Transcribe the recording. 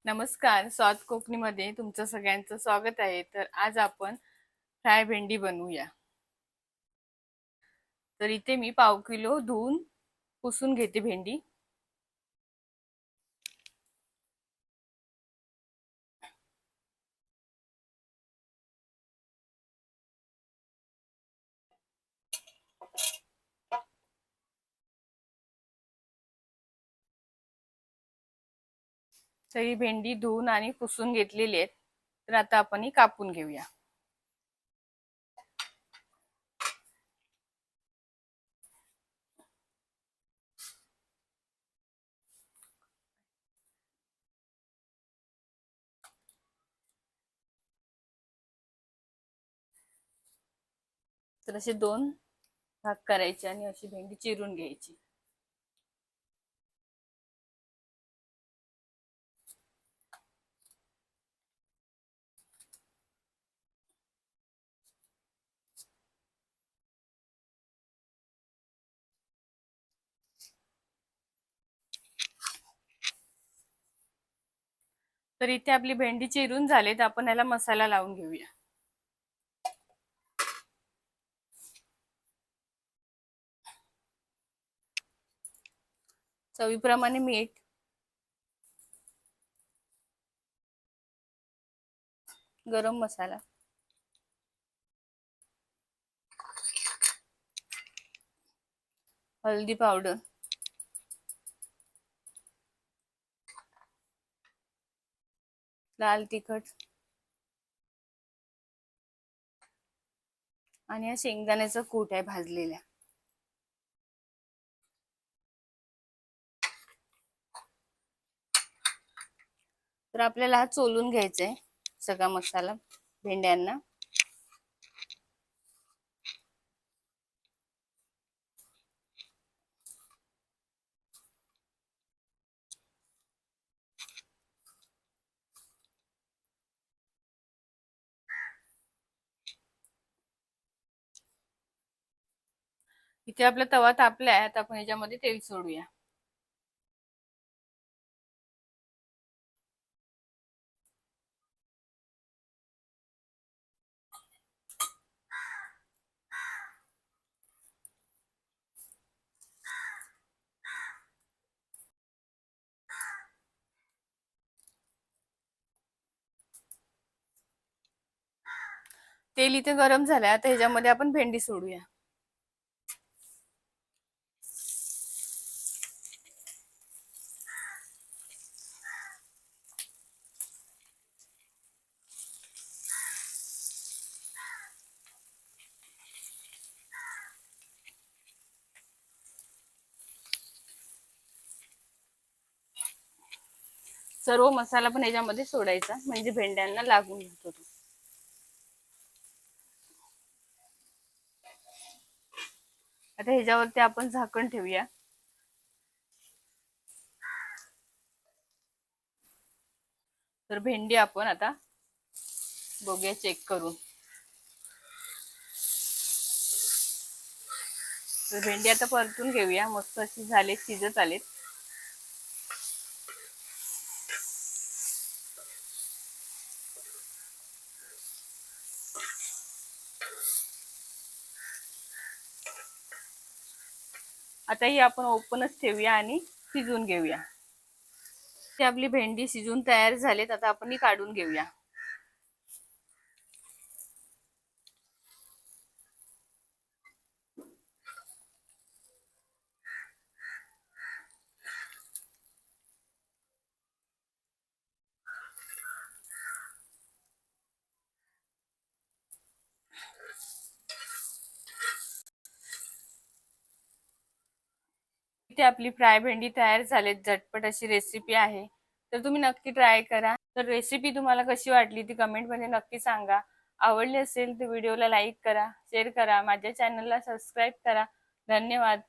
नमस्कार, स्वाद कोकणीमध्ये तुमचं सगळ्यांचं स्वागत आहे. तर आज आपण फ्राय भेंडी बनवूया. तर इथे मी पाव किलो धुवून पुसून घेते भेंडी. तर ही भेंडी धुवून आणि पुसून घेतलेली आहेत. तर आता आपण ही कापून घेऊया. तर असे दोन भाग करायचे आणि अशी भेंडी चिरून घ्यायची. तर इथे आपली भेंडी चिरून झाली, तर आपण याला मसाला लावून घेऊया. चवीप्रमाणे मीठ, गरम मसाला, हळदी पावडर, लाल तिखट आणि या शेंगदाण्याचा कूट आहे भाजलेल्या. तर आपल्याला हा चोलून घ्यायचा आहे सगळा मसाला भेंड्यांना. इथे आपला तवा तापला आहे, आता आपण याच्यामध्ये तेल सोडूया. तेल इथे गरम झालंय, आता ह्याच्यामध्ये आपण भेंडी सोडूया. सर्व मसाला पण ह्याच्यामध्ये सोडायचा, म्हणजे भेंड्यांना लागून जातो तो. आता ह्याच्यावरती आपण झाकण ठेवूया. तर भेंडी आपण आता बघूया चेक करून. तर भेंडी आता परतून घेऊया. मस्त अशी झाले, शिजत आलेत. आता ही आपण ओपनच ठेवूया आणि शिजवून घेऊया. ती आपली भेंडी शिजून तयार झालीत. आता आपण ही काढून घेऊया. इथे आपली फ्राय भेंडी तयार झाली. झटपट अशी रेसिपी आहे, तर तुम्ही नक्की ट्राय करा. तर रेसिपी तुम्हाला कशी वाटली ती कमेंट मध्ये नक्की सांगा. आवडली असेल तर व्हिडिओला लाईक करा, शेअर करा, माझ्या चॅनलला सबस्क्राईब करा. धन्यवाद.